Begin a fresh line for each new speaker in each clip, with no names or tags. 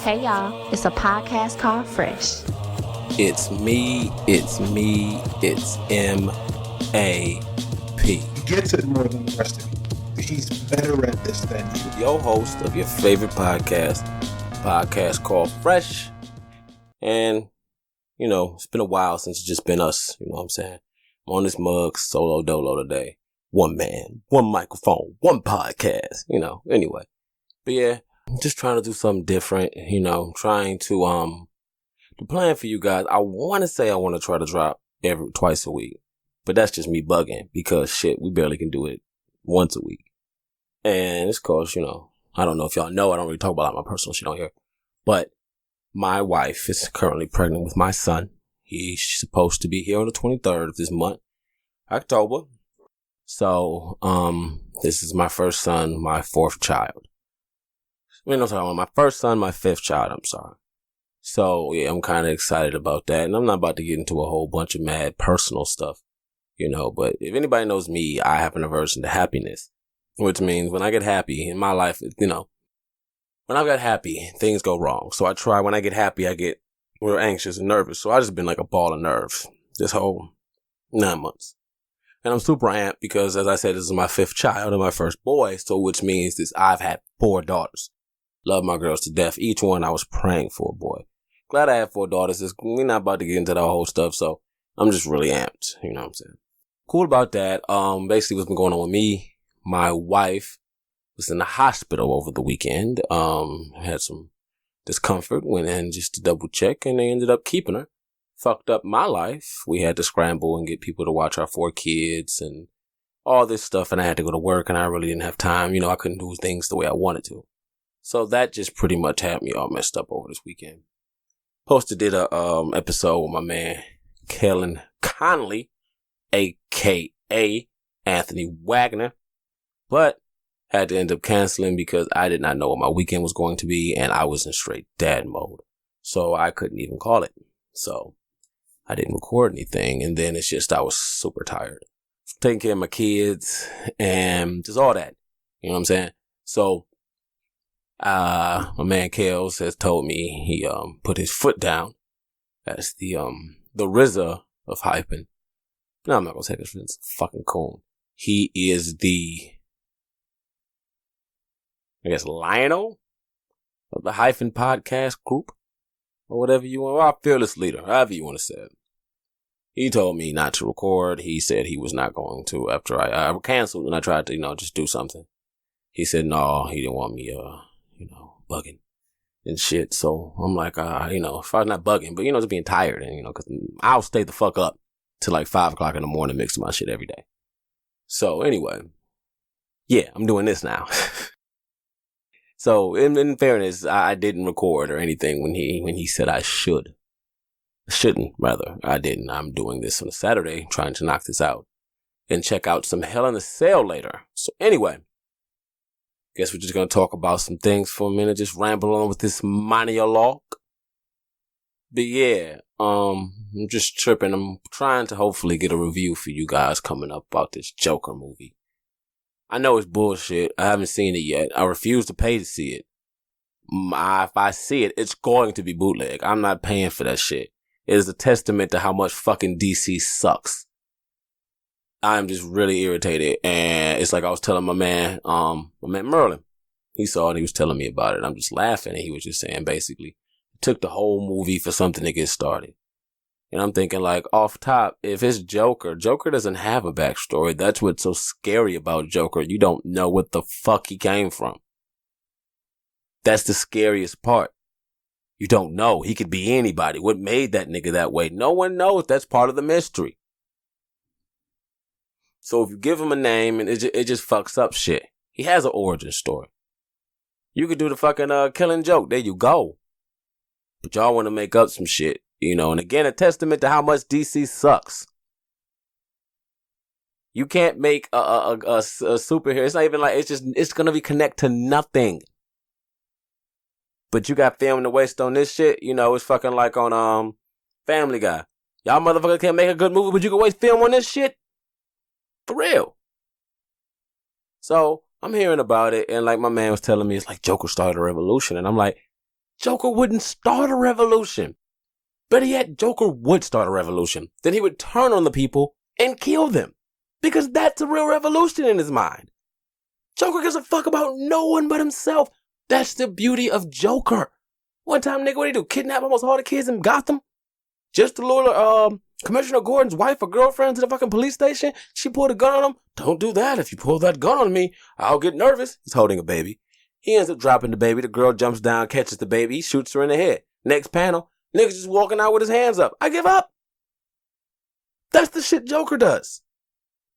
Hey y'all, it's a podcast called Fresh.
It's M-A-P.
He gets it more than the rest of you. He's better at this than you.
Your host of your favorite podcast called Fresh. And, it's been a while since it's just been us, you know what I'm saying? I'm on this mug solo dolo today. One man, one microphone, one podcast, anyway. But yeah, I'm just trying to do something different, trying to, the plan for you guys, I want to try to drop twice a week. But that's just me bugging because shit, we barely can do it once a week. And it's cause, I don't know if y'all know, I don't really talk about my personal shit on here. But my wife is currently pregnant with my son. He's supposed to be here on the 23rd of this month, October. So, this is my first son, my fourth child. My first son, my fifth child, I'm sorry. So, yeah, I'm kind of excited about that. And I'm not about to get into a whole bunch of mad personal stuff, but if anybody knows me, I have an aversion to happiness, which means when I get happy in my life, when I get happy, things go wrong. So when I get happy, I get real anxious and nervous. So I just been like a ball of nerves this whole 9 months. And I'm super amped because, as I said, this is my fifth child and my first boy. So which means I've had 4 daughters. Love my girls to death. Each one I was praying for a boy. Glad I had 4 daughters. We're not about to get into that whole stuff. So I'm just really amped. You know what I'm saying? Cool about that. Basically what's been going on with me, my wife was in the hospital over the weekend. Had some discomfort, went in just to double check, and they ended up keeping her. Fucked up my life. We had to scramble and get people to watch our 4 kids and all this stuff, and I had to go to work, and I really didn't have time. I couldn't do things the way I wanted to. So that just pretty much had me all messed up over this weekend. Did a episode with my man Kellen Connolly, a.k.a. Anthony Wagner, but had to end up canceling because I did not know what my weekend was going to be, and I was in straight dad mode. So I couldn't even call it. So I didn't record anything, and then it's just I was super tired. Taking care of my kids and just all that. You know what I'm saying? So my man Kels has told me he put his foot down. That's the RZA of hyping. No, I'm not gonna say this. It's fucking cool. He is the, Lionel of the Hyphen Podcast Group, or whatever you want. Our fearless leader, however you want to say it. He told me not to record. He said he was not going to after I canceled and I tried to, just do something. He said no, he didn't want me, bugging and shit. So I'm like, if I was not bugging, but just being tired and, cause I'll stay the fuck up till like 5 o'clock in the morning mixing my shit every day. So anyway, yeah, I'm doing this now. So in fairness, I didn't record or anything when he said I shouldn't, rather. I didn't. I'm doing this on a Saturday, trying to knock this out and check out some Hell in a Cell later. So anyway, guess we're just going to talk about some things for a minute, just ramble on with this monologue. But yeah, I'm just tripping. I'm trying to hopefully get a review for you guys coming up about this Joker movie. I know it's bullshit. I haven't seen it yet. I refuse to pay to see it. If I see it, it's going to be bootleg. I'm not paying for that shit. It is a testament to how much fucking DC sucks. I'm just really irritated. And it's like I was telling my man Merlin. He saw it. He was telling me about it. I'm just laughing. And he was just saying basically, it took the whole movie for something to get started. And I'm thinking like off top, if it's Joker doesn't have a backstory. That's what's so scary about Joker. You don't know what the fuck he came from. That's the scariest part. You don't know. He could be anybody. What made that nigga that way? No one knows. That's part of the mystery. So if you give him a name and it just fucks up shit. He has an origin story. You could do the fucking killing joke. There you go. But y'all want to make up some shit. And again, a testament to how much DC sucks. You can't make a superhero. It's not even like, it's going to be connect to nothing. But you got film to waste on this shit. It's fucking like on Family Guy. Y'all motherfuckers can't make a good movie, but you can waste film on this shit? For real. So I'm hearing about it, and like my man was telling me, it's like Joker started a revolution. And I'm like, Joker wouldn't start a revolution. Better yet, Joker would start a revolution. Then he would turn on the people and kill them. Because that's a real revolution in his mind. Joker gives a fuck about no one but himself. That's the beauty of Joker. One time, nigga, what'd he do? Kidnap almost all the kids in Gotham? Just to lure Commissioner Gordon's wife or girlfriend to the fucking police station? She pulled a gun on him? Don't do that. If you pull that gun on me, I'll get nervous. He's holding a baby. He ends up dropping the baby. The girl jumps down, catches the baby. He shoots her in the head. Next panel, nigga's just walking out with his hands up. I give up. That's the shit Joker does.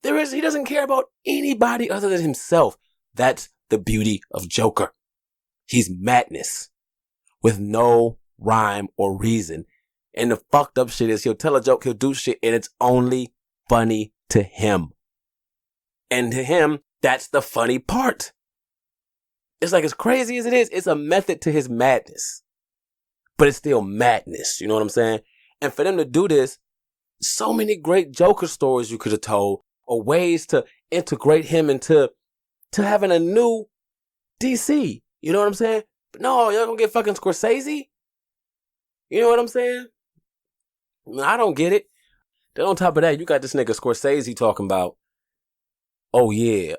He doesn't care about anybody other than himself. That's the beauty of Joker. He's madness with no rhyme or reason. And the fucked up shit is he'll tell a joke, he'll do shit, and it's only funny to him. And to him, that's the funny part. It's like, as crazy as it is, it's a method to his madness. But it's still madness, you know what I'm saying? And for them to do this, so many great Joker stories you could have told, or ways to integrate him into having a new DC. You know what I'm saying? But no, y'all gonna get fucking Scorsese? You know what I'm saying? I don't get it. Then on top of that, you got this nigga Scorsese talking about, oh yeah,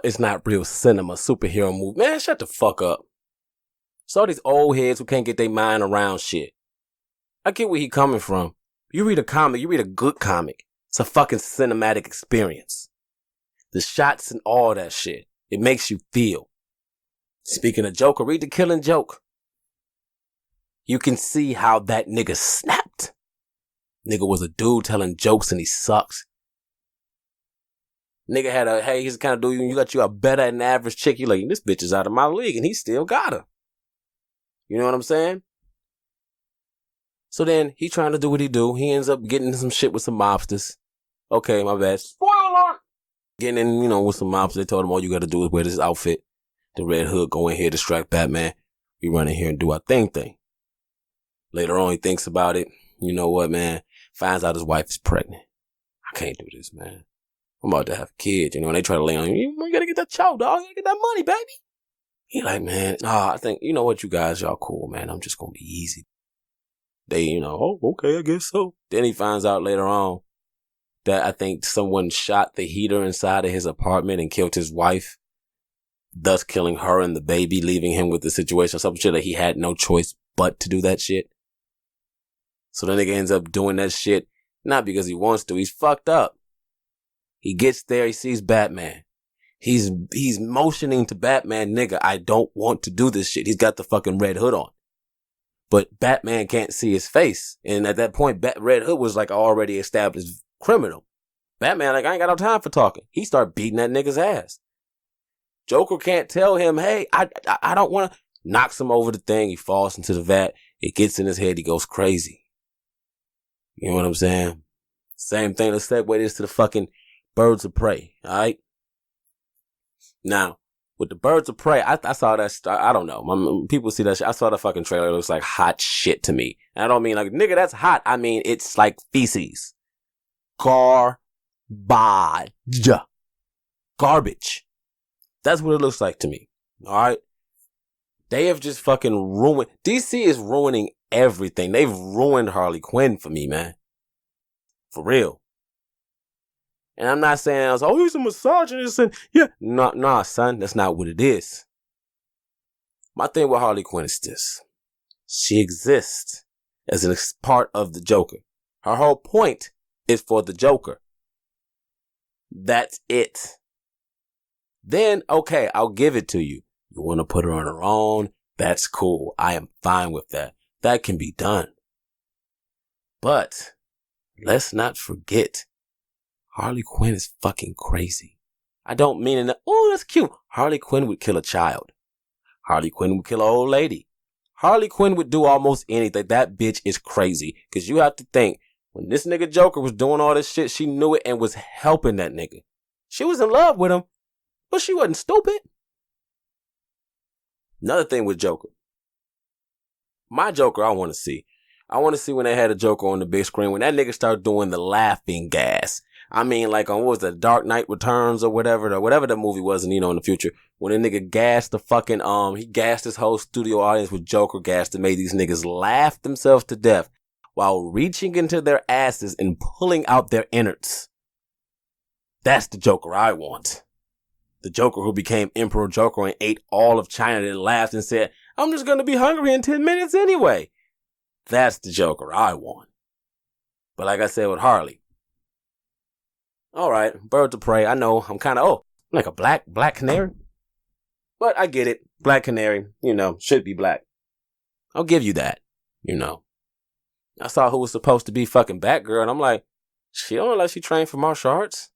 it's not real cinema, superhero movie. Man, shut the fuck up. So these old heads who can't get their mind around shit. I get where he coming from. You read a comic, you read a good comic. It's a fucking cinematic experience. The shots and all that shit. It makes you feel. Speaking of Joker, read The Killing Joke. You can see how that nigga snapped. Nigga was a dude telling jokes and he sucks. Nigga had he's the kind of dude, you got you a better than average chick. You like, this bitch is out of my league and he still got her. You know what I'm saying? So then he trying to do what he do. He ends up getting some shit with some mobsters. Okay, my bad. Spoiler alert! Getting in, with some mobsters. They told him all you got to do is wear this outfit. The Red Hood, go in here, distract Batman. We run in here and do our thing. Later on, he thinks about it. You know what, man? Finds out his wife is pregnant. I can't do this, man. I'm about to have kids, and they try to lay on him. You gotta get that chow, dog. You gotta get that money, baby. He like, man, I think, you know what, you guys, y'all cool, man. I'm just gonna be easy. They, oh, okay, I guess so. Then he finds out later on that I think someone shot the heater inside of his apartment and killed his wife, thus killing her and the baby, leaving him with the situation. Some shit that he had no choice but to do that shit. So the nigga ends up doing that shit, not because he wants to. He's fucked up. He gets there, he sees Batman. He's motioning to Batman, nigga, I don't want to do this shit. He's got the fucking Red Hood on. But Batman can't see his face. And at that point, Red Hood was like already established criminal. Batman like, I ain't got no time for talking. He start beating that nigga's ass. Joker can't tell him, hey, I don't want to. Knocks him over the thing. He falls into the vat. It gets in his head. He goes crazy. You know what I'm saying? Same thing. Let's segue this to the fucking Birds of Prey. All right. Now, with the Birds of Prey, I saw that. I don't know. People see that shit. I saw the fucking trailer. It looks like hot shit to me. And I don't mean like, nigga, that's hot. I mean, it's like feces. Garbage. That's what it looks like to me. All right. They have just fucking ruined. DC is ruining everything. They've ruined Harley Quinn for me, man. For real. And I'm not saying I was, he's a misogynist and yeah. Nah, son. That's not what it is. My thing with Harley Quinn is this. She exists as a part of the Joker. Her whole point is for the Joker. That's it. Then, okay, I'll give it to you. You want to put her on her own? That's cool. I am fine with that. That can be done. But let's not forget, Harley Quinn is fucking crazy. I don't mean in that's cute. Harley Quinn would kill a child. Harley Quinn would kill an old lady. Harley Quinn would do almost anything. That bitch is crazy. Because you have to think, when this nigga Joker was doing all this shit, she knew it and was helping that nigga. She was in love with him, but she wasn't stupid. Another thing with Joker. My Joker, I want to see. I want to see when they had a Joker on the big screen. When that nigga started doing the laughing gas. I mean, like on, what was the Dark Knight Returns or whatever the movie was, and in the future, when a nigga gassed the fucking, he gassed his whole studio audience with Joker gas and made these niggas laugh themselves to death while reaching into their asses and pulling out their innards. That's the Joker I want. The Joker who became Emperor Joker and ate all of China and laughed and said, I'm just gonna be hungry in 10 minutes anyway. That's the Joker I want. But like I said with Harley, all right, Birds of Prey. I know I'm kind of, like a black canary. But I get it. Black canary, should be black. I'll give you that, I saw who was supposed to be fucking Batgirl, and I'm like, she don't look like she trained for martial arts.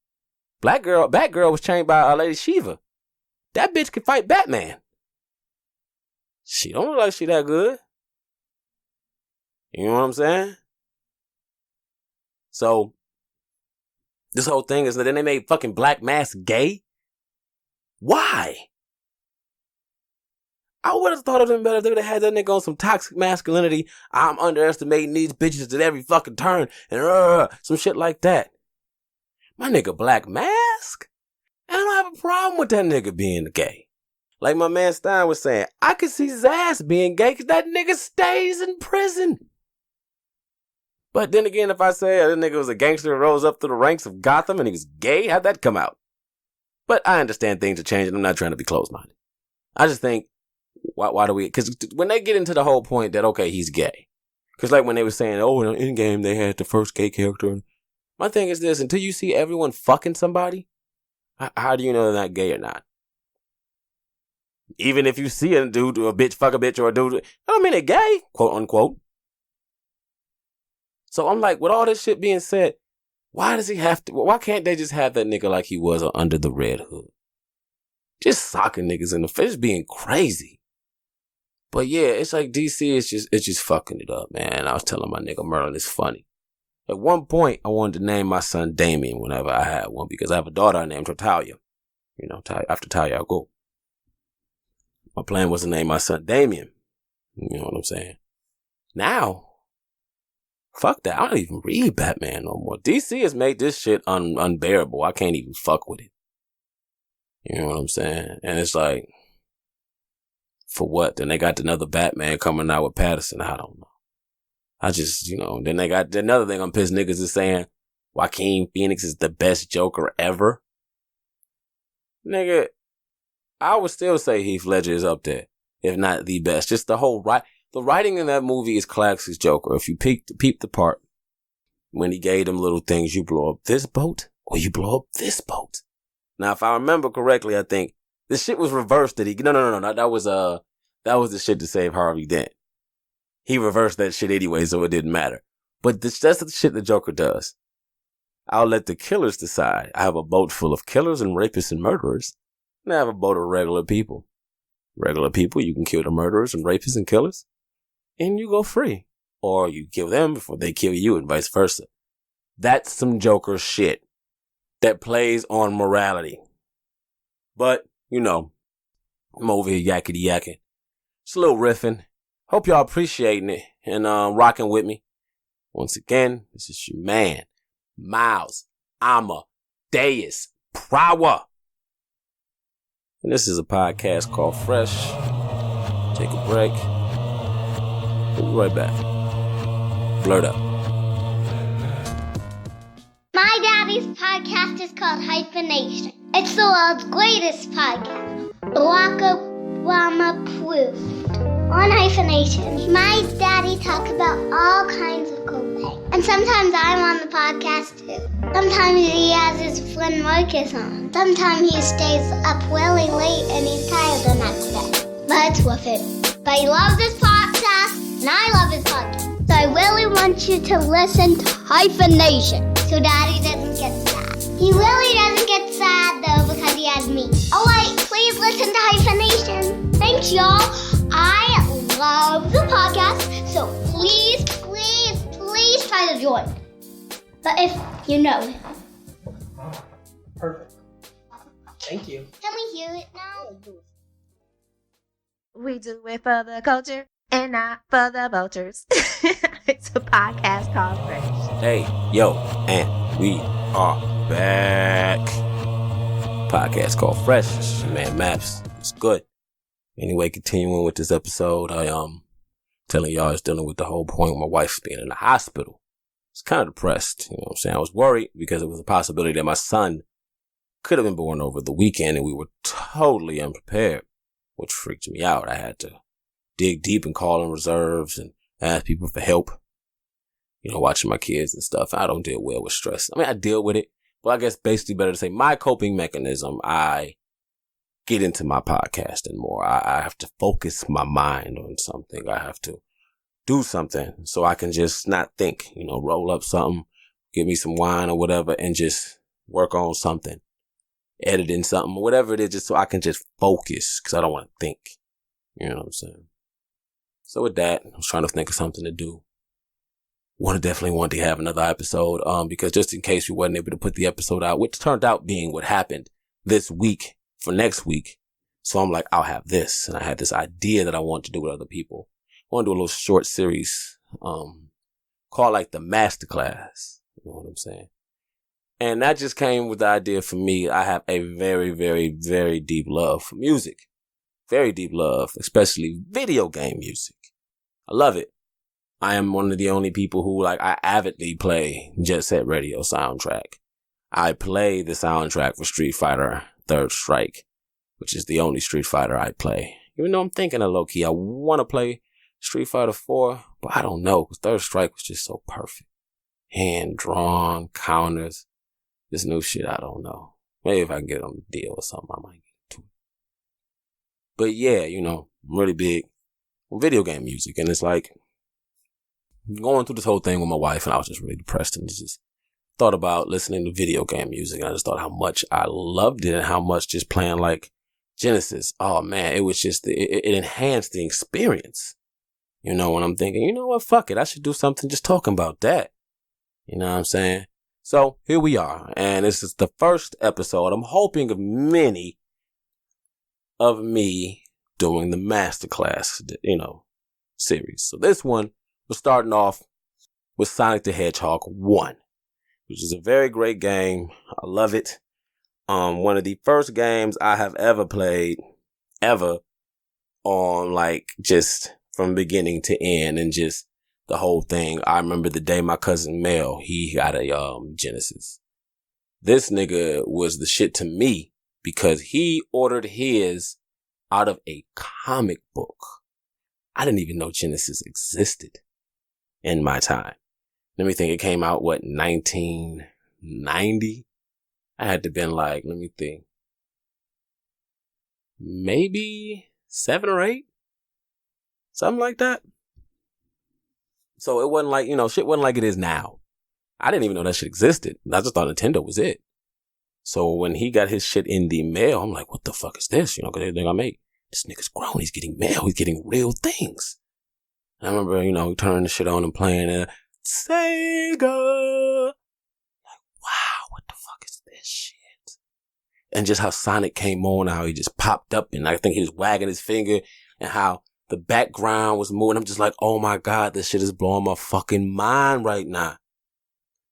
Batgirl was trained by Lady Shiva. That bitch could fight Batman. She don't look like she that good. You know what I'm saying? So, this whole thing is that then they made fucking Black Mask gay? Why? I would have thought of them better if they would have had that nigga on some toxic masculinity. I'm underestimating these bitches at every fucking turn and some shit like that. My nigga Black Mask? I don't have a problem with that nigga being gay. Like my man Stein was saying, I could see Zaz being gay because that nigga stays in prison. But then again, if I say that nigga was a gangster who rose up through the ranks of Gotham and he was gay, how'd that come out? But I understand things are changing. I'm not trying to be closed-minded. I just think, why do we... Because when they get into the whole point that, okay, he's gay. Because like when they were saying, in Endgame, they had the first gay character. My thing is this, until you see everyone fucking somebody, how do you know they're not gay or not? Even if you see a dude or a bitch fuck a bitch or a dude, I don't mean they're gay, quote unquote. So I'm like, with all this shit being said, why can't they just have that nigga like he was under the Red Hood? Just socking niggas in the face, being crazy. But yeah, it's like DC is just fucking it up, man. I was telling my nigga Merlin, it's funny. At one point, I wanted to name my son Damien whenever I had one because I have a daughter named her Talia. After Talia, I'll go. My plan was to name my son Damien. You know what I'm saying? Now, fuck that. I don't even read Batman no more. DC has made this shit unbearable. I can't even fuck with it. You know what I'm saying? And it's like, for what? Then they got another Batman coming out with Patterson. I don't know. I just, then they got another thing on pissed niggas is saying Joaquin Phoenix is the best Joker ever. Nigga, I would still say Heath Ledger is up there, if not the best. Just the writing in that movie is classic Joker. If you peep the part when he gave them little things, you blow up this boat or you blow up this boat. Now, if I remember correctly, I think the shit was reversed. No. That was the shit to save Harvey Dent. He reversed that shit anyway, so it didn't matter. But that's the shit the Joker does. I'll let the killers decide. I have a boat full of killers and rapists and murderers. And I have a boat of regular people. Regular people, you can kill the murderers and rapists and killers. And you go free. Or you kill them before they kill you and vice versa. That's some Joker shit that plays on morality. But, I'm over here yakety yakking. Just a little riffing. Hope y'all appreciating it and rocking with me. Once again, this is your man, Miles Amadeus Prower. And this is a podcast called Fresh. Take a break. We'll be right back. Blurred up.
My daddy's podcast is called Hyphenation. It's the world's greatest podcast. Barack Obama approved. On Hyphenation, my daddy talks about all kinds of cool things. And sometimes I'm on the podcast too. Sometimes he has his friend Marcus on. Sometimes he stays up really late and he's tired the next day. But it's worth it. But he loves this podcast and I love his podcast. So I really want you to listen to Hyphenation so daddy doesn't get sad. He really doesn't get sad though because he has me. Alright, please listen to Hyphenation. Thanks y'all. I love the podcast, so please try to join. But if you know him.
Perfect. Thank you.
Can we hear it now?
We do it for the culture and not for the vultures. It's a podcast called Fresh.
Hey, yo, and we are back. Podcast called Fresh. It's your man Maps. It's good. Anyway, continuing with this episode, I telling y'all I was dealing with the whole point of my wife being in the hospital. I was kind of depressed, you know what I'm saying? I was worried because it was a possibility that my son could have been born over the weekend and we were totally unprepared, which freaked me out. I had to dig deep and call in reserves and ask people for help, watching my kids and stuff. I don't deal well with stress. I mean, I deal with it, but I guess basically better to say my coping mechanism, I get into my podcasting more. I have to focus my mind on something. I have to do something so I can just not think, roll up something, give me some wine or whatever and just work on something, editing something, whatever it is, just so I can just focus because I don't want to think. You know what I'm saying? So with that, I was trying to think of something to do. Definitely want to have another episode, because just in case we wasn't able to put the episode out, which turned out being what happened this week for next week. So I'm like, I'll have this. And I had this idea that I want to do with other people. I want to do a little short series, called like the Masterclass. You know what I'm saying? And that just came with the idea for me. I have a very, very, very deep love for music. Very deep love, especially video game music. I love it. I am one of the only people who I avidly play Jet Set Radio soundtrack. I play the soundtrack for Street Fighter Third Strike, which is the only Street Fighter I play. Even though I'm thinking of low-key, I want to play Street Fighter 4, but I don't know, because Third Strike was just so perfect. Hand-drawn, counters, this new shit, I don't know. Maybe if I can get it on the deal or something, I might get into it. But yeah, I'm really big on video game music, and it's like, going through this whole thing with my wife, and I was just really depressed and just thought about listening to video game music. And I just thought how much I loved it and how much just playing like Genesis. Oh man, it was just, it enhanced the experience. When I'm thinking, you know what, fuck it. I should do something just talking about that. You know what I'm saying? So here we are. And this is the first episode. I'm hoping of many of me doing the Masterclass, series. So this one, we're starting off with Sonic the Hedgehog 1, which is a very great game. I love it. One of the first games I have ever played, ever, on just from beginning to end and just the whole thing. I remember the day my cousin Mel, he got a Genesis. This nigga was the shit to me because he ordered his out of a comic book. I didn't even know Genesis existed in my time. Let me think, it came out, 1990? I had to been let me think, maybe 7 or 8? Something like that. So it wasn't shit wasn't like it is now. I didn't even know that shit existed. I just thought Nintendo was it. So when he got his shit in the mail, I'm like, what the fuck is this? Cause everything I make, this nigga's grown. He's getting mail. He's getting real things. I remember, turning the shit on and playing it. Sega! Wow, what the fuck is this shit? And just how Sonic came on, how he just popped up, and I think he was wagging his finger, and how the background was moving. I'm just like, oh my God, this shit is blowing my fucking mind right now.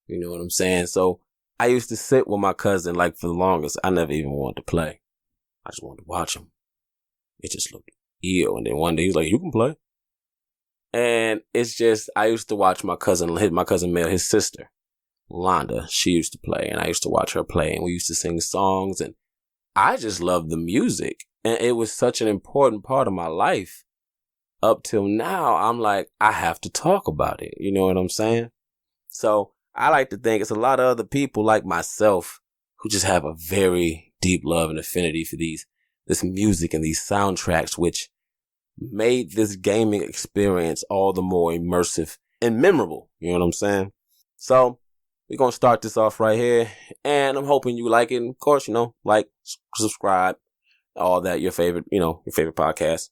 You know what I'm saying? So I used to sit with my cousin, for the longest. I never even wanted to play. I just wanted to watch him. It just looked ill. And then one day he's like, you can play. And it's just, I used to watch my cousin Mel, his sister, Londa, she used to play, and I used to watch her play, and we used to sing songs, and I just loved the music, and it was such an important part of my life. Up till now, I'm like, I have to talk about it. You know what I'm saying? So I like to think it's a lot of other people like myself who just have a very deep love and affinity for this music and these soundtracks, which made this gaming experience all the more immersive and memorable. You know what I'm saying? So we're going to start this off right here, and I'm hoping you like it. And of course, like, subscribe, all that, your favorite podcast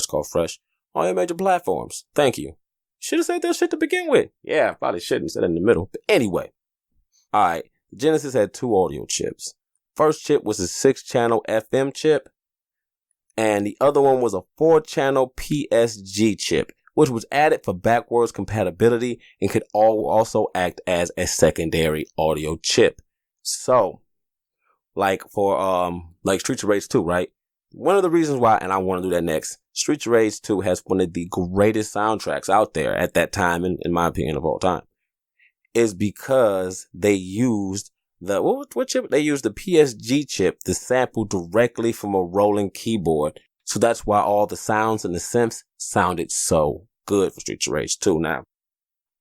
called Fresh, on your major platforms. Thank you. Should have said that shit to begin with. Yeah, probably shouldn't said it in the middle. But anyway. All right. Genesis had 2 audio chips. First chip was a 6-channel FM chip, and the other one was a 4-channel PSG chip, which was added for backwards compatibility and could also act as a secondary audio chip. So, like for like Streets of Rage 2, right? One of the reasons why, and I want to do that next, Streets of Rage 2 has one of the greatest soundtracks out there at that time, in my opinion, of all time, is because they used what chip? They used the PSG chip to sample directly from a rolling keyboard. So that's why all the sounds and the synths sounded so good for Streets of Rage 2. Now,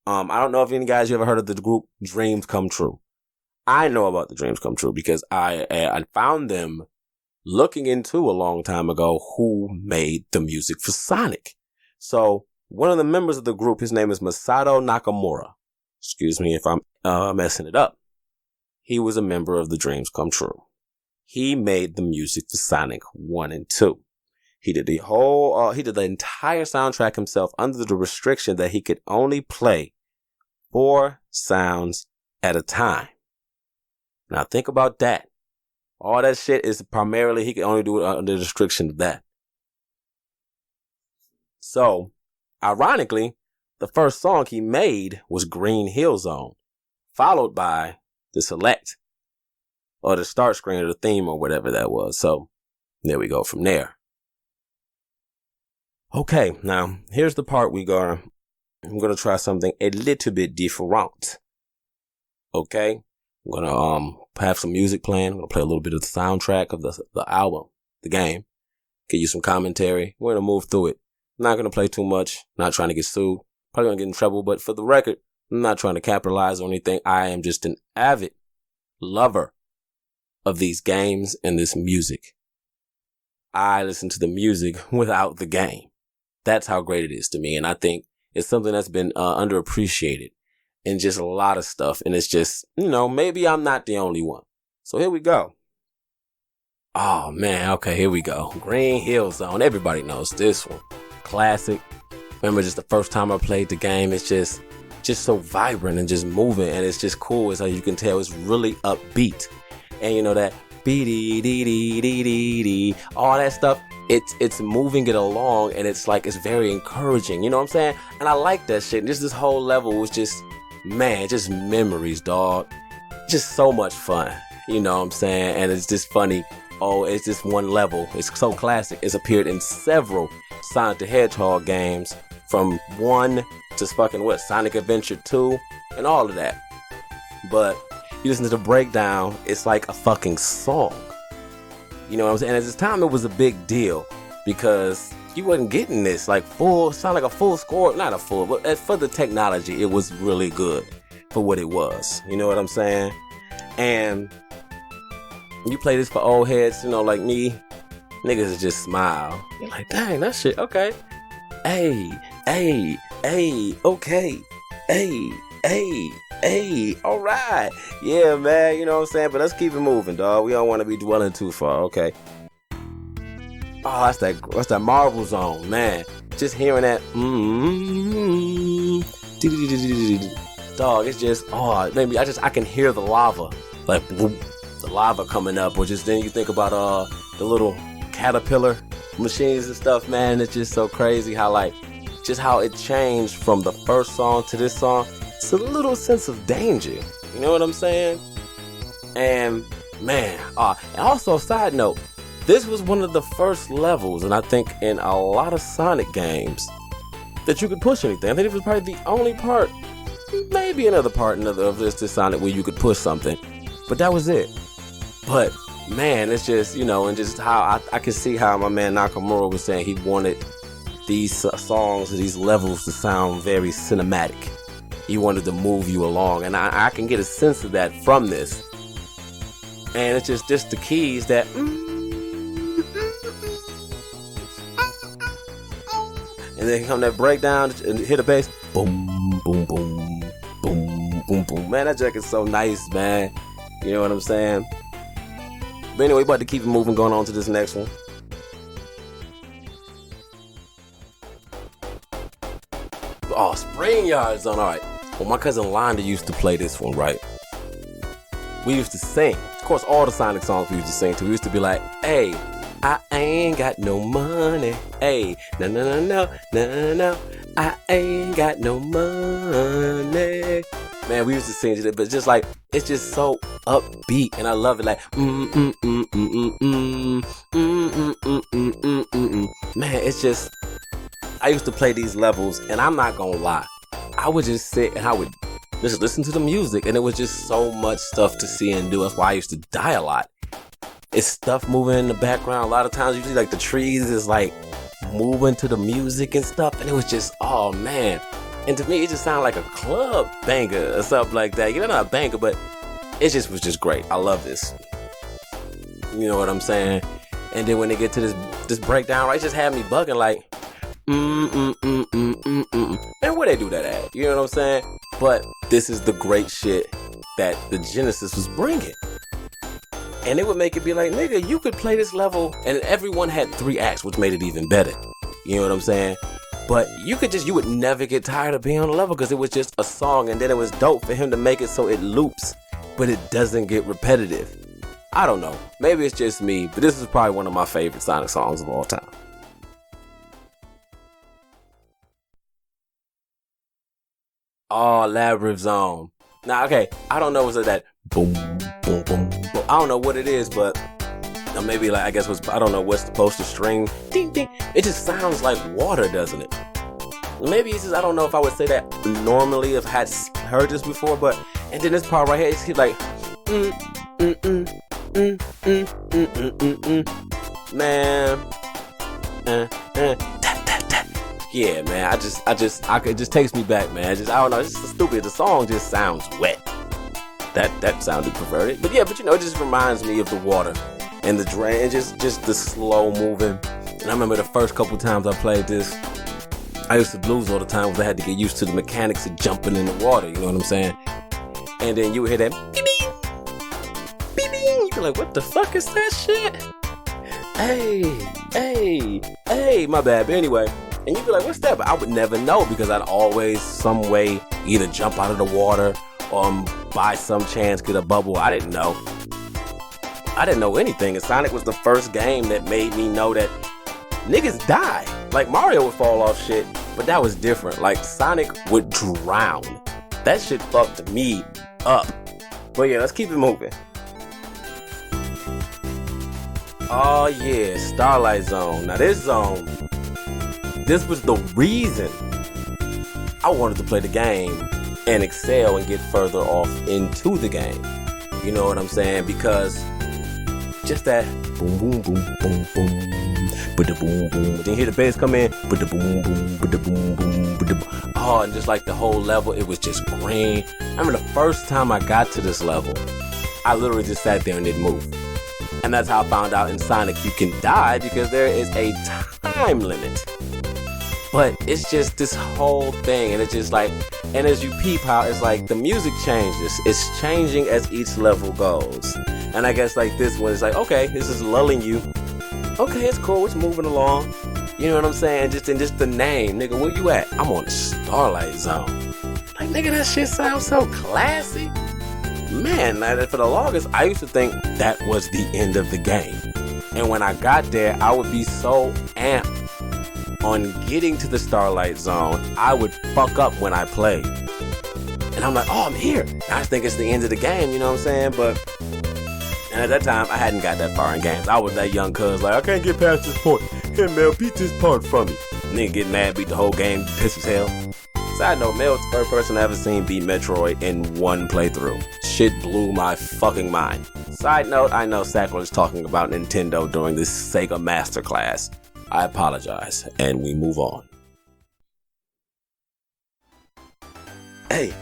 I don't know if any guys you ever heard of the group Dreams Come True. I know about the Dreams Come True because I found them looking into a long time ago who made the music for Sonic. So one of the members of the group, his name is Masato Nakamura. Excuse me if I'm messing it up. He was a member of the Dreams Come True. He made the music for Sonic 1 and 2. He did the entire soundtrack himself under the restriction that he could only play 4 sounds at a time. Now think about that. All that shit is primarily, he could only do it under the restriction of that. So, ironically, the first song he made was Green Hill Zone, followed by the select, or the start screen, or the theme, or whatever that was. So, there we go from there. Okay, now, here's the part I'm gonna try something a little bit different. Okay? I'm gonna have some music playing. I'm gonna play a little bit of the soundtrack of the album, the game. Give you some commentary. We're gonna move through it. I'm not gonna play too much. Not trying to get sued. Probably gonna get in trouble. But for the record, I'm not trying to capitalize on anything. I am just an avid lover of these games and this music. I listen to the music without the game. That's how great it is to me. And I think it's something that's been underappreciated in just a lot of stuff. And it's just, maybe I'm not the only one. So here we go. Oh, man. Okay, here we go. Green Hill Zone. Everybody knows this one. Classic. Remember just the first time I played the game, it's just so vibrant and just moving. And it's just cool. As you can tell, it's really upbeat. And that dee all that stuff. It's moving it along, and it's very encouraging. You know what I'm saying? And I like that shit. And just this whole level was just memories, dog. Just so much fun. You know what I'm saying? And it's just funny. Oh, it's just one level. It's so classic. It's appeared in several Sonic the Hedgehog games, from 1 to Sonic Adventure 2, and all of that. But you listen to the breakdown, it's like a fucking song. You know what I'm saying? And at this time, it was a big deal because you wasn't getting this sound like a full score, not a full, but for the technology, it was really good for what it was. You know what I'm saying? And you play this for old heads, like me, niggas just smile. You're like, dang, that shit, okay. Hey, okay. Hey, all right. Yeah, man, you know what I'm saying? But let's keep it moving, dog. We don't want to be dwelling too far, okay? Oh, that's that Marvel Zone, man. Just hearing that, dog, it's just, maybe I can hear the lava, the lava coming up, or just then you think about the little caterpillar machines and stuff, man. It's just so crazy how just how it changed from the first song to this song. It's a little sense of danger. You know what I'm saying? And man, and also side note, this was one of the first levels, and I think in a lot of Sonic games, that you could push anything. I think it was probably the only part, maybe another part of this Sonic where you could push something, but that was it. But man, it's just, and just how I can see how my man Nakamura was saying he wanted these songs, these levels to sound very cinematic. He wanted to move you along, and I can get a sense of that from this. And it's just the keys that, and then come that breakdown and hit a bass, boom, boom, boom, boom, boom, boom. Man, that jack is so nice, man. You know what I'm saying? But anyway, about to keep it moving, going on to this next one. Oh, Spring Yard Zone. All right. Well, my cousin Londa used to play this one, right? We used to sing. Of course, all the Sonic songs we used to sing to. We used to be like, hey, I ain't got no money. Hey, no. I ain't got no money. Man, we used to sing it, but just it's just so upbeat, and I love it. Like, man, it's just, I used to play these levels, and I'm not gonna lie, I would just sit and I would just listen to the music, and it was just so much stuff to see and do. That's why I used to die a lot. It's stuff moving in the background. A lot of times you see like the trees is like moving to the music and stuff, and it was just, oh man. And to me, it just sounded like a club banger or something like that. You know, not a banger, but it just was just great. I love this. You know what I'm saying? And then when they get to this breakdown, right, it just had me bugging like, and where they do that at? You know what I'm saying? But this is the great shit that the Genesis was bringing. And it would make it be like, nigga, you could play this level, and everyone had 3 acts, which made it even better. You know what I'm saying? But you would never get tired of being on the level because it was just a song, and then it was dope for him to make it so it loops, but it doesn't get repetitive. I don't know. Maybe it's just me, but this is probably one of my favorite Sonic songs of all time. Oh, Labyrinth Zone. Now, okay, I don't know what's that boom, boom, boom, boom. I don't know what it is, but maybe like, I guess I don't know what's supposed to string. Ding, ding. It just sounds like water, doesn't it? Maybe it's just, I don't know if I would say that normally if I had heard this before, but, and then this part right here, it's like, man, yeah, man, it just takes me back, man. I don't know, it's just stupid. The song just sounds wet. That sounded perverted, but yeah, but you know, it just reminds me of the water and the drain, and just the slow moving. And I remember the first couple times I played this, I used to lose all the time because I had to get used to the mechanics of jumping in the water. You know what I'm saying? And then you would hear that beep beep beep. You're like, what the fuck is that shit? Hey, my bad. But anyway. And you'd be like, what's that? But I would never know because I'd always some way either jump out of the water or by some chance get a bubble. I didn't know anything. And Sonic was the first game that made me know that niggas die. Like Mario would fall off shit, but that was different. Like Sonic would drown. That shit fucked me up. But yeah, let's keep it moving. Oh yeah, Starlight Zone. Now this zone, this was the reason I wanted to play the game and excel and get further off into the game. You know what I'm saying? Because just that boom, boom, boom, boom, boom, ba-da boom, boom. Then you hear the bass come in, ba-da boom, boom, ba-da boom, boom, ba-da boom. Oh, and just like the whole level, it was just green. I remember the first time I got to this level, I literally just sat there and didn't move. And that's how I found out in Sonic you can die because there is a time limit. But it's just this whole thing, and it's just like, and as you peep how it's like the music changes. It's changing as each level goes. And I guess like this one is like, okay, this is lulling you. Okay, it's cool, it's moving along. You know what I'm saying? Just the name, nigga, where you at? I'm on the Starlight Zone. Like, nigga, that shit sounds so classy. Man, for the longest, I used to think that was the end of the game. And when I got there, I would be so amped on getting to the Starlight Zone, I would fuck up when I played. And I'm like, oh, I'm here. I just think it's the end of the game, you know what I'm saying? And at that time, I hadn't got that far in games. I was that young cuz, like, I can't get past this point. Here, Mel, beat this part from me. Nigga get mad, beat the whole game, piss as hell. Side note, Mel's the first person I ever seen beat Metroid in one playthrough. Shit blew my fucking mind. Side note, I know Sackler is talking about Nintendo during this Sega Masterclass. I apologize, and we move on. Hey.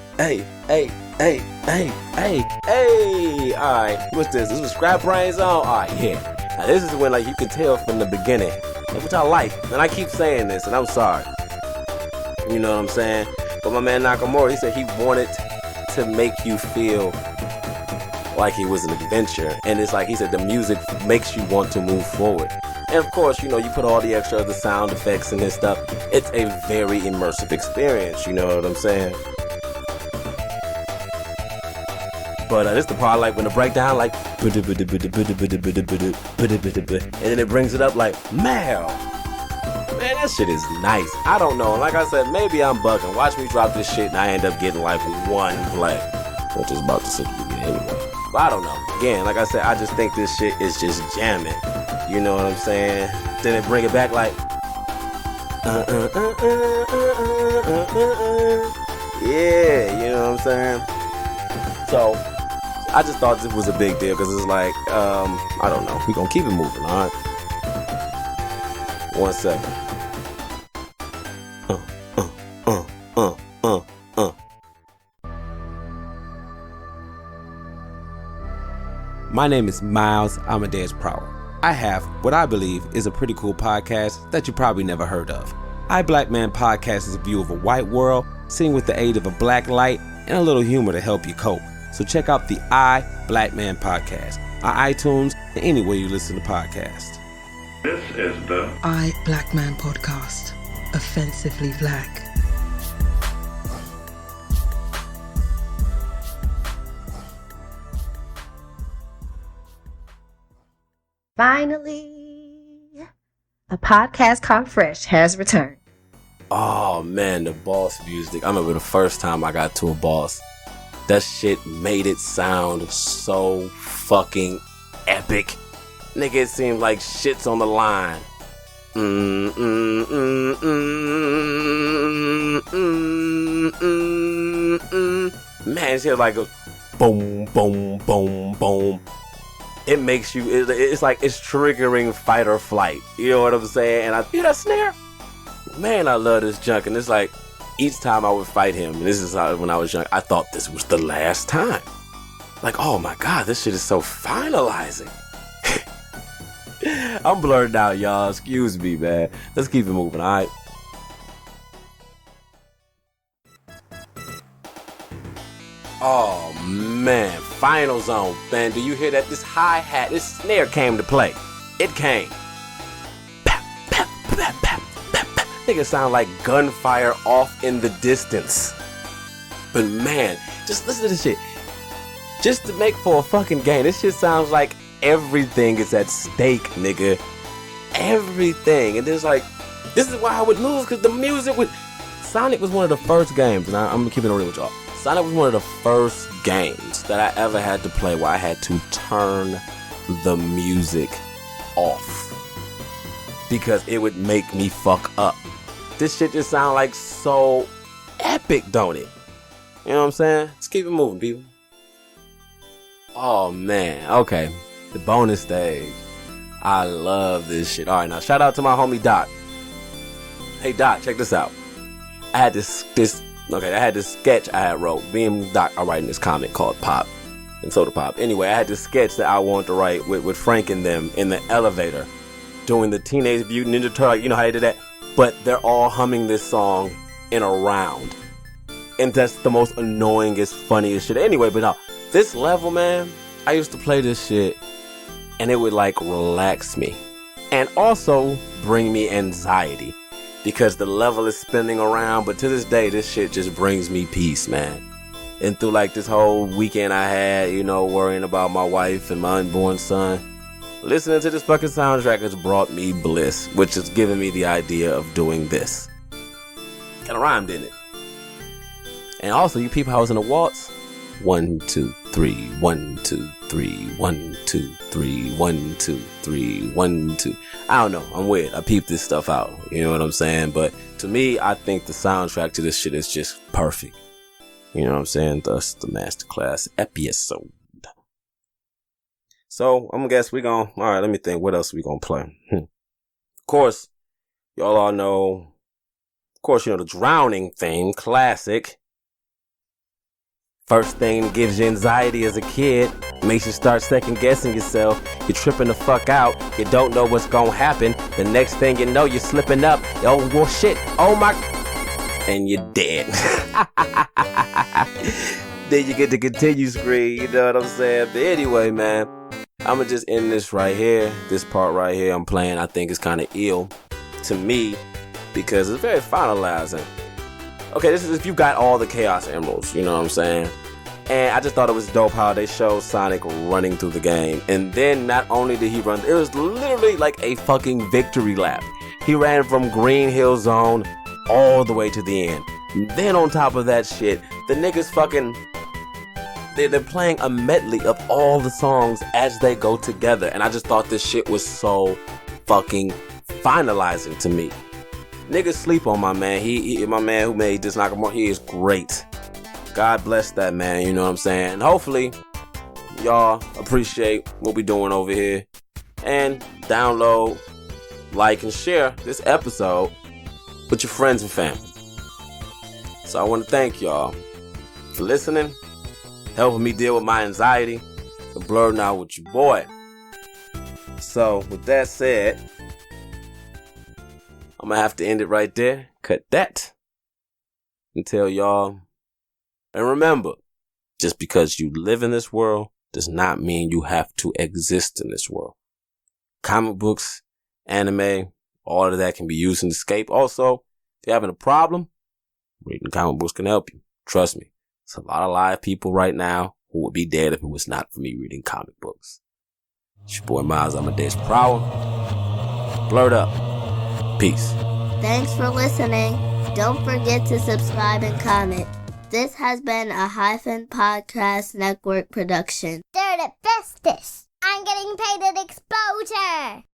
Alright, what's this? This was Scrap Brain Zone? Alright, yeah. Now this is when like you can tell from the beginning, which I like. And I keep saying this, and I'm sorry. You know what I'm saying? But my man Nakamura, he said he wanted to make you feel like it was an adventure. And it's like he said, the music makes you want to move forward. And of course, you know, you put all the extra other sound effects and this stuff. It's a very immersive experience, you know what I'm saying? But this is the part like when the breakdown like and then it brings it up like man, that shit is nice. I don't know. Like I said, maybe I'm bugging. Watch me drop this shit and I end up getting like one play. Which is about to sit you Anyway, but I don't know. Again, like I said, I just think this shit is just jamming. You know what I'm saying? Then it bring it back like, yeah, you know what I'm saying? So, I just thought this was a big deal because it's like, I don't know. We're going to keep it moving, all right? 1 second. My name is Miles Amadeus Prower. I have what I believe is a pretty cool podcast that you probably never heard of. I Black Man Podcast is a view of a white world seen with the aid of a black light and a little humor to help you cope. So check out the I Black Man Podcast on iTunes and anywhere you listen to podcasts.
This is the
I Black Man Podcast. Offensively black.
Finally, a podcast called Fresh has returned.
Oh man, the boss music. I remember the first time I got to a boss. That shit made it sound so fucking epic. Nigga, it seemed like shit's on the line. Man, it's like a boom, boom, boom, boom. It makes you, it's like it's triggering fight or flight. You know what I'm saying? And I hear that snare. Man, I love this junk. And it's like, each time I would fight him, and this is how, when I was young, I thought this was the last time. Like, oh my God, this shit is so finalizing. I'm blurred out, y'all. Excuse me, man. Let's keep it moving, all right? Oh man, Final Zone, man. Do you hear that? This hi-hat, this snare came to play. It came. Pap, pap, pap, pap, pap, pap. Nigga sound like gunfire off in the distance. But man, just listen to this shit. Just to make for a fucking game, this shit sounds like everything is at stake, nigga. Everything. And there's like, this is why I would lose, because the music was... Sonic was one of the first games, and I'm gonna keep it real with y'all. Sonic was one of the first games that I ever had to play where I had to turn the music off because it would make me fuck up. This shit just sound like so epic, don't it? You know what I'm saying? Let's keep it moving, people. Oh man, okay. The bonus stage. I love this shit. All right, now shout out to my homie Doc. Hey Doc, check this out. I had this sketch I had wrote. Me and Doc are writing this comic called Pop and Soda Pop. Anyway, I had this sketch that I wanted to write with Frank and them in the elevator doing the Teenage Mutant Ninja Turtle. You know how they did that? But they're all humming this song in a round. And that's the most annoyingest, funniest shit. Anyway, but now, this level, man, I used to play this shit and it would like relax me. And also bring me anxiety. Because the level is spinning around, but to this day, this shit just brings me peace, man. And through like this whole weekend I had, you know, worrying about my wife and my unborn son, listening to this fucking soundtrack has brought me bliss, which has given me the idea of doing this. Kinda rhymed, didn't it? And also, you people, how I was in a waltz. 1, 2, 3, 1, 2, 3, 1, 2, 3, 1, 2, 3, 1, 2. I don't know. I'm weird. I peeped this stuff out. You know what I'm saying? But to me, I think the soundtrack to this shit is just perfect. You know what I'm saying? Thus, the masterclass episode. So, I'm gonna guess we gonna... Alright, let me think. What else we gonna play? Of course, y'all all know... Of course, you know the Drowning theme. Classic. First thing that gives you anxiety as a kid, makes you start second guessing yourself. You're tripping the fuck out. You don't know what's gonna happen. The next thing you know, you're slipping up. Oh, well, shit. Oh my. And you're dead. Then you get the continue screen. You know what I'm saying? But anyway, man, I'ma just end this right here. This part right here I'm playing, I think is kind of ill to me because it's very finalizing. Okay, this is if you got all the Chaos Emeralds, you know what I'm saying? And I just thought it was dope how they showed Sonic running through the game. And then not only did he run, it was literally like a fucking victory lap. He ran from Green Hill Zone all the way to the end. Then on top of that shit, the niggas fucking they're playing a medley of all the songs as they go together. And I just thought this shit was so fucking finalizing to me. Niggas sleep on my man. He my man who made this Nakamura. He is great. God bless that man, you know what I'm saying? And hopefully, y'all appreciate what we doing over here. And download, like, and share this episode with your friends and family. So I want to thank y'all for listening, helping me deal with my anxiety, and blurring out with your boy. So with that said, I'm gonna have to end it right there. Cut that. And tell y'all. And remember, just because you live in this world does not mean you have to exist in this world. Comic books, anime, all of that can be used in escape. Also, if you're having a problem, reading comic books can help you. Trust me. There's a lot of live people right now who would be dead if it was not for me reading comic books. It's your boy Miles Amadeus Prower. Blurred up. Peace.
Thanks for listening. Don't forget to subscribe and comment. This has been a Hyphen Podcast Network production. They're the bestest. I'm getting paid at exposure.